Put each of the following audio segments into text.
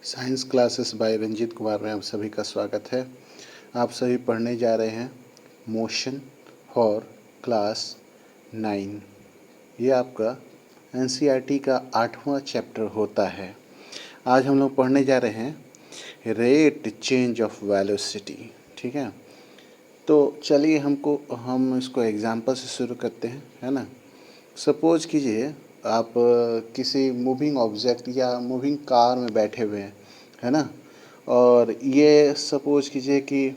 Science classes by Ranjit Kumar में आप सभी का स्वागत है। आप सभी पढ़ने जा रहे हैं मोशन फॉर क्लास 9। ये आपका एनसीईआरटी का 8वां चैप्टर होता है। आज हम लोग पढ़ने जा रहे हैं रेट चेंज ऑफ वेलोसिटी। ठीक है, तो चलिए हम इसको एग्जांपल से शुरू करते हैं, है ना। सपोज कीजिए आप किसी मूविंग ऑब्जेक्ट या मूविंग कार में बैठे हुए हैं, है ना। और ये सपोज कीजिए कि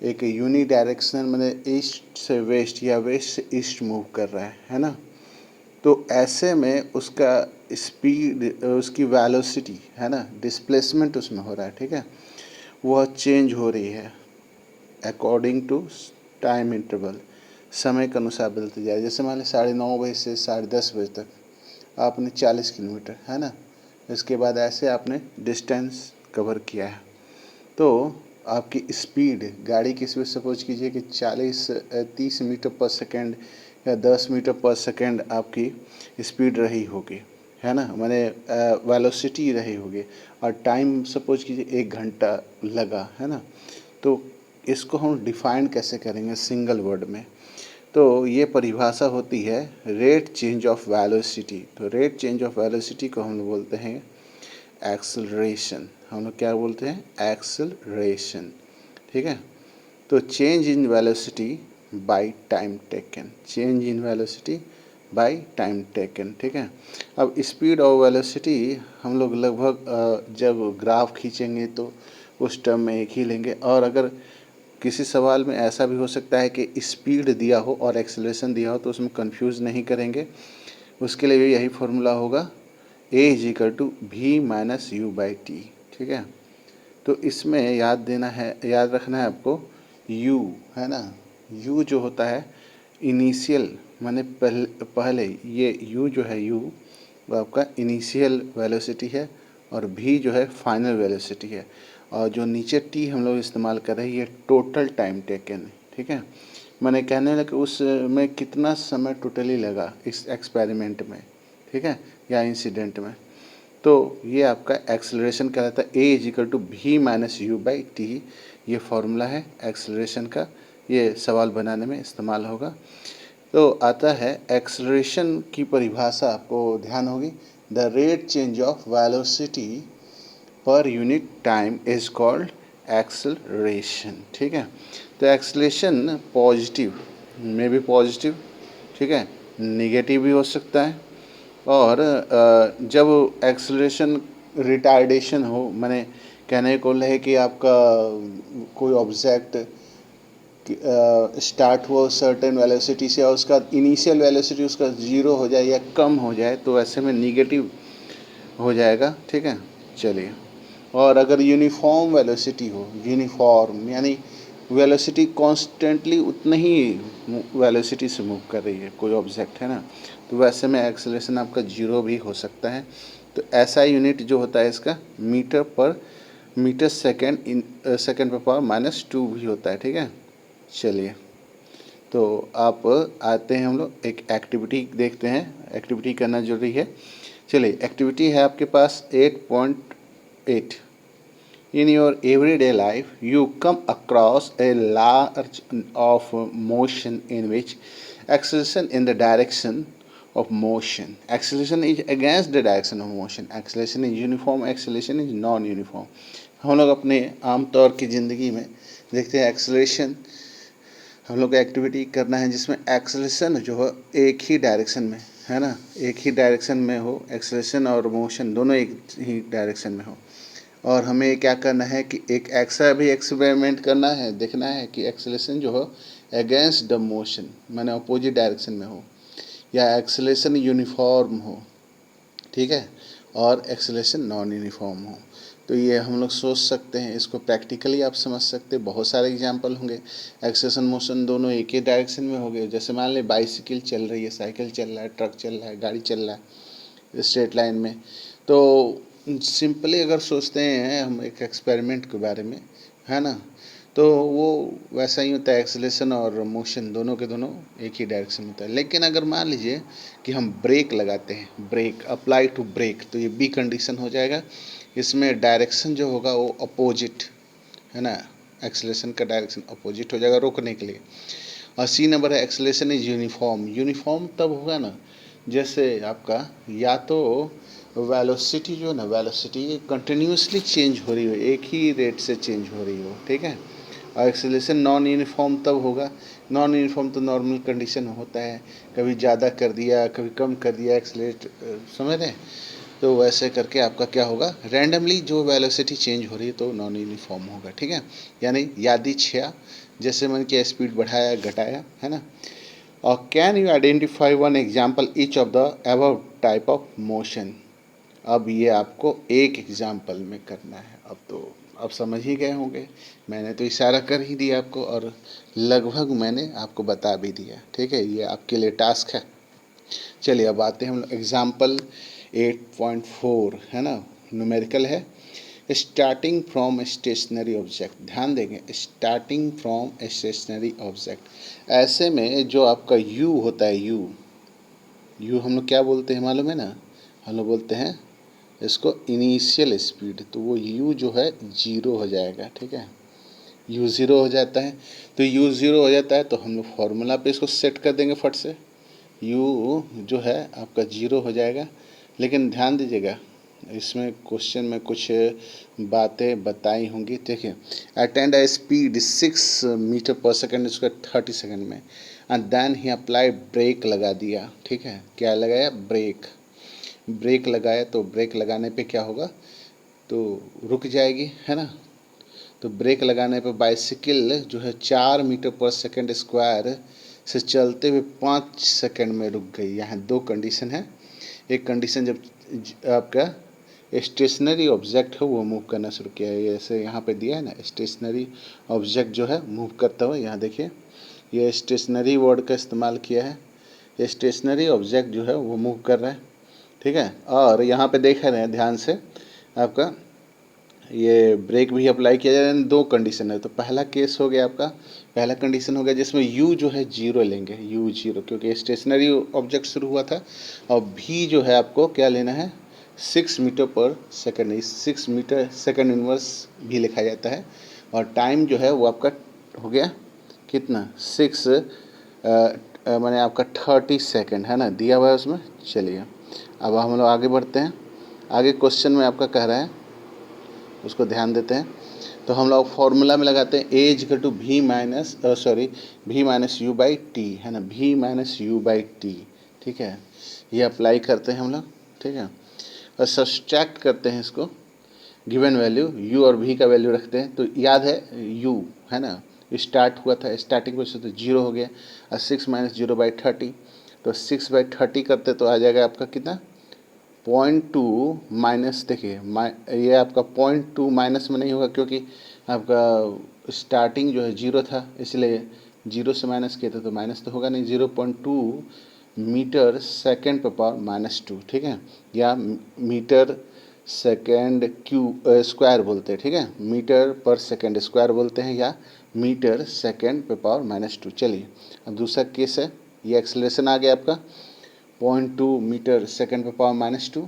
एक यूनी डायरेक्शन मैंने ईस्ट से वेस्ट या वेस्ट से ईस्ट मूव कर रहा है ना। तो ऐसे में उसका स्पीड, उसकी वेलोसिटी, है ना, डिस्प्लेसमेंट उसमें हो रहा है, ठीक है, वह चेंज हो रही है अकॉर्डिंग टू टाइम इंटरवल, समय के अनुसार बदलती जा रही है। जैसे मान लीजिए 9:30 बजे से 10:30 बजे तक आपने 40 किलोमीटर, है ना, इसके बाद ऐसे आपने डिस्टेंस कवर किया है, तो आपकी स्पीड, गाड़ी की स्पीड सपोज कीजिए कि 30 मीटर पर सेकेंड या 10 मीटर पर सेकेंड आपकी स्पीड रही होगी, है ना, माने वेलोसिटी रही होगी। और टाइम सपोज कीजिए 1 घंटा लगा, है ना। तो इसको हम डिफाइन कैसे करेंगे सिंगल वर्ड में? तो ये परिभाषा होती है रेट चेंज ऑफ वेलोसिटी। तो रेट चेंज ऑफ वेलोसिटी को हम लोग बोलते हैं एक्सेलरेशन। हम लोग क्या बोलते हैं? एक्सेलरेशन। ठीक है, तो change in velocity by time taken, change in velocity by time taken. ठीक है, अब स्पीड और वेलोसिटी हम लोग लगभग जब ग्राफ खींचेंगे तो उस टर्म में एक ही लेंगे। और अगर किसी सवाल में ऐसा भी हो सकता है कि स्पीड दिया हो और एक्सेलरेशन दिया हो, तो उसमें कंफ्यूज नहीं करेंगे। उसके लिए भी यही फॉर्मूला होगा, a=v-u/t। ठीक है, तो इसमें याद रखना है आपको u, है ना। u जो होता है इनिशियल, माने पहले ये u जो है u वो आपका इनिशियल वेलोसिटी है, और v जो है फाइनल वेलोसिटी है, और जो नीचे t हम लोग इस्तेमाल कर रहे हैं ये टोटल टाइम टेकन है। ठीक है, मैंने कहने लगा कि उसमें कितना समय टोटली लगा इस एक्सपेरिमेंट में, ठीक है, या इंसिडेंट में। तो ये आपका एक्सेलरेशन कहलाता है a=v-u/t। ये फॉर्मूला है एक्सेलरेशन का, ये सवाल बनाने में इस्तेमाल होगा। तो आता है एक्सेलरेशन की परिभाषा, आपको ध्यान होगी, the rate change of velocity per unit time is called acceleration. ठीक है, तो एक्सेलरेशन पॉजिटिव में भी पॉजिटिव, ठीक है, निगेटिव भी हो सकता है। और जब एक्सेलरेशन रिटार्डेशन हो, मैंने कहने को है कि आपका कोई ऑब्जेक्ट स्टार्ट हुआ सर्टेन वेलोसिटी से और उसका इनिशियल वेलोसिटी उसका 0 हो जाए या कम हो जाए, तो ऐसे में निगेटिव हो जाएगा। ठीक है, चलिए। और अगर यूनिफॉर्म वेलोसिटी हो, यूनिफॉर्म यानी वेलोसिटी कॉन्स्टेंटली उतनी ही वेलोसिटी से मूव कर रही है कोई ऑब्जेक्ट, है ना, तो वैसे में एक्सेलरेशन आपका 0 भी हो सकता है। तो ऐसा यूनिट जो होता है इसका मीटर सेकेंड इन सेकेंड पर पावर -2 भी होता है। ठीक है, चलिए, तो आप आते हैं, हम लोग एक एक्टिविटी देखते हैं। एक्टिविटी करना जरूरी है। चलिए, एक्टिविटी है आपके पास 8.8। In your everyday life, you come across a large of motion in which acceleration in the direction of motion. Acceleration is against the direction of motion. Acceleration is uniform, acceleration is non-uniform. हम लोग अपने आम तौर की ज़िंदगी में देखते हैं एक्सेलरेशन, हम लोग को एक्टिविटी करना है जिसमें एक्सेलरेशन जो है एक ही डायरेक्शन में, है ना, एक ही डायरेक्शन में हो, एक्सेलरेशन और मोशन दोनों एक ही डायरेक्शन में हो। और हमें क्या करना है कि एक ऐसा भी एक्सपेरिमेंट करना है, देखना है कि एक्सेलरेशन जो हो अगेंस्ट द मोशन, माने अपोजिट डायरेक्शन में हो, या एक्सेलरेशन यूनिफॉर्म हो, ठीक है, और एक्सेलरेशन नॉन यूनिफॉर्म हो। तो ये हम लोग सोच सकते हैं, इसको प्रैक्टिकली आप समझ सकते हैं। बहुत सारे एग्जांपल होंगे, एक्सेलरेशन मोशन दोनों एक ही डायरेक्शन में हो गए। जैसे मान लें बाइसिकल चल रही है, साइकिल चल रहा है, ट्रक चल रहा है, गाड़ी चल रहा है स्ट्रेट लाइन में। तो सिंपली अगर सोचते हैं हम एक एक्सपेरिमेंट के बारे में, है ना, तो वो वैसा ही होता है, एक्सेलरेशन और मोशन दोनों के दोनों एक ही डायरेक्शन में होता है। लेकिन अगर मान लीजिए कि हम ब्रेक लगाते हैं, ब्रेक अप्लाई टू ब्रेक, तो ये बी कंडीशन हो जाएगा, इसमें डायरेक्शन जो होगा वो अपोजिट है ना, एक्सेलरेशन का डायरेक्शन अपोजिट हो जाएगा रोकने के लिए। और सी नंबर है एक्सेलरेशन इज यूनिफॉर्म। यूनिफॉर्म तब होगा ना जैसे आपका या तो वेलोसिटी जो है ना, वेलोसिटी कंटिन्यूसली चेंज हो रही हो, एक ही रेट से चेंज हो रही हो, ठीक है। और एक्सेलरेशन नॉन यूनिफॉर्म तब होगा, नॉन यूनिफॉर्म तो नॉर्मल कंडीशन होता है, कभी ज़्यादा कर दिया कभी कम कर दिया एक्सेलरेट, समझ रहे हैं। तो वैसे करके आपका क्या होगा, रैंडमली जो वेलोसिटी चेंज हो रही है तो नॉन यूनिफॉर्म होगा, ठीक है। यानी यादृच्छिक, जैसे मैंने क्या स्पीड बढ़ाया घटाया, है ना। और can you identify one example each of the above type of motion. अब ये आपको एक एग्जाम्पल में करना है। अब तो अब समझ ही गए होंगे, मैंने तो इशारा कर ही दिया आपको और लगभग मैंने आपको बता भी दिया, ठीक है। ये आपके लिए टास्क है। चलिए अब आते हैं हम लोग एग्जाम्पल 8.4, है ना, न्यूमेरिकल है। स्टार्टिंग फ्रॉम स्टेशनरी ऑब्जेक्ट, ध्यान देंगे, स्टार्टिंग फ्रॉम स्टेशनरी ऑब्जेक्ट। ऐसे में जो आपका यू होता है, यू हम लोग क्या बोलते हैं मालूम है ना, हम लोग बोलते हैं इसको इनिशियल स्पीड। तो वो यू जो है जीरो हो जाएगा, ठीक है। यू ज़ीरो हो जाता है, तो यू ज़ीरो हो जाता है तो हम लोग फार्मूला पे इसको सेट कर देंगे फट से, यू जो है आपका जीरो हो जाएगा। लेकिन ध्यान दीजिएगा, इसमें क्वेश्चन में कुछ बातें बताई होंगी, देखिए। Attend a speed 6 metre per second, इसका 30 सेकेंड में, and then he apply brake लगा दिया, ठीक है। क्या लगाया, ब्रेक लगाया। तो ब्रेक लगाने पे क्या होगा, तो रुक जाएगी, है ना। तो ब्रेक लगाने पे बाइसिकल जो है 4 मीटर पर सेकेंड स्क्वायर से चलते हुए 5 सेकेंड में रुक गई। यहाँ दो कंडीशन है। एक कंडीशन जब आपका स्टेशनरी ऑब्जेक्ट है वो मूव करना शुरू किया है, जैसे यहाँ पे दिया है ना, स्टेशनरी ऑब्जेक्ट जो है मूव करता हुआ, यहाँ देखिए ये स्टेशनरी वर्ड का इस्तेमाल किया है। स्टेशनरी ऑब्जेक्ट जो है वो मूव कर रहा है, ठीक है। और यहाँ पे देख रहे हैं ध्यान से, आपका ये ब्रेक भी अप्लाई किया जा रहा है। दो कंडीशन है, तो पहला केस हो गया आपका, पहला कंडीशन हो गया जिसमें यू जो है जीरो लेंगे, यू जीरो, क्योंकि स्टेशनरी ऑब्जेक्ट शुरू हुआ था। और भी जो है आपको क्या लेना है, 6 metre per second, 6 metre second inverse भी लिखा जाता है। और टाइम जो है वो आपका हो गया कितना, 6 मैंने आपका 30 सेकेंड, है ना, दिया हुआ है उसमें। चलिए अब हम लोग आगे बढ़ते हैं। आगे क्वेश्चन में आपका कह रहा है, उसको ध्यान देते हैं। तो हम लोग फॉर्मूला में लगाते हैं a equal to v minus u by t, है ना, v minus u by t, ठीक है। ये अप्लाई करते हैं हम लोग, ठीक है। और सब्सट्रैक्ट करते हैं इसको, गिवन वैल्यू यू और वी का वैल्यू रखते हैं। तो याद है यू, है ना, स्टार्ट हुआ था, स्टार्टिंग पोजिशन तो जीरो हो गया। और 6 माइनस जीरो बाई 30, तो 6 बाई 30 करते तो आ जाएगा आपका कितना, 0.2 माइनस, देखिए ये आपका 0.2 माइनस में नहीं होगा, क्योंकि आपका स्टार्टिंग जो है जीरो था, इसलिए जीरो से माइनस किया था तो माइनस तो होगा नहीं। 0.2 मीटर सेकेंड पर पावर -2, ठीक है। या मीटर सेकेंड स्क्वायर बोलते हैं, ठीक है, मीटर पर सेकेंड स्क्वायर बोलते हैं, या मीटर सेकेंड पे पावर -2। चलिए अब दूसरा केस है, ये एक्सेलरेशन आ गया आपका 0.2 मीटर सेकेंड पर power -2।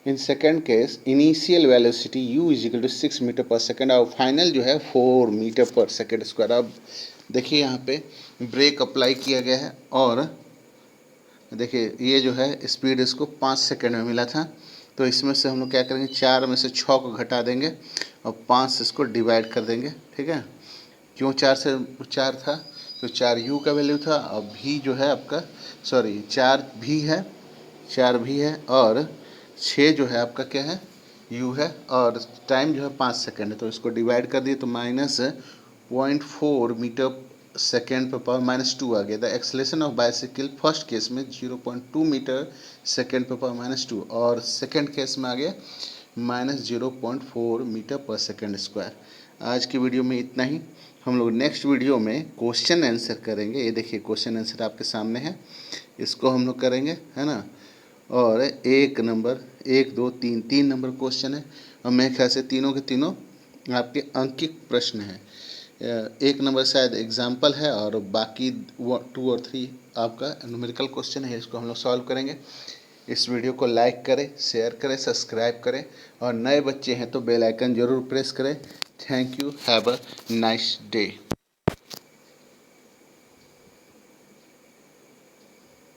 In second case initial velocity u is equal to 6 metre per second, और फाइनल जो है 4 मीटर पर सेकेंड स्क्वायर। अब देखिए यहाँ पे ब्रेक अप्लाई किया गया है, और देखिए ये जो है स्पीड इसको 5 सेकेंड में मिला था। तो इसमें से हम लोग क्या करेंगे, 4 में से 6 को घटा देंगे और 5 से इसको डिवाइड कर देंगे, ठीक है। क्यों 4 से 4 था, तो 4 यू का वैल्यू था, और भी जो है आपका, सॉरी 4 भी है, 4 भी है, और 6 जो है आपका क्या है, यू है, और टाइम जो है 5 सेकेंड है। तो इसको डिवाइड कर दिए तो -0.4 मीटर सेकेंड पर पावर -2 आ गया। The acceleration of bicycle first case में 0.2 मीटर सेकेंड पर पावर -2, और सेकेंड केस में आ गया -0.4 मीटर पर सेकेंड स्क्वायर। आज की वीडियो में इतना ही। हम लोग नेक्स्ट वीडियो में क्वेश्चन आंसर करेंगे। ये देखिए क्वेश्चन आंसर आपके सामने है, इसको हम लोग करेंगे, है ना। और 1 नंबर 1 2 3 3 नंबर क्वेश्चन है, और मेरे ख्याल से तीनों के तीनों आपके अंकित प्रश्न हैं। 1 नंबर शायद एग्जाम्पल है, और बाकी 2 और 3 आपका न्यूमेरिकल क्वेश्चन है, इसको हम लोग सॉल्व करेंगे। इस वीडियो को लाइक करें, शेयर करें, सब्सक्राइब करें और नए बच्चे हैं तो बेल आइकन ज़रूर प्रेस करें। Thank you. Have a nice day.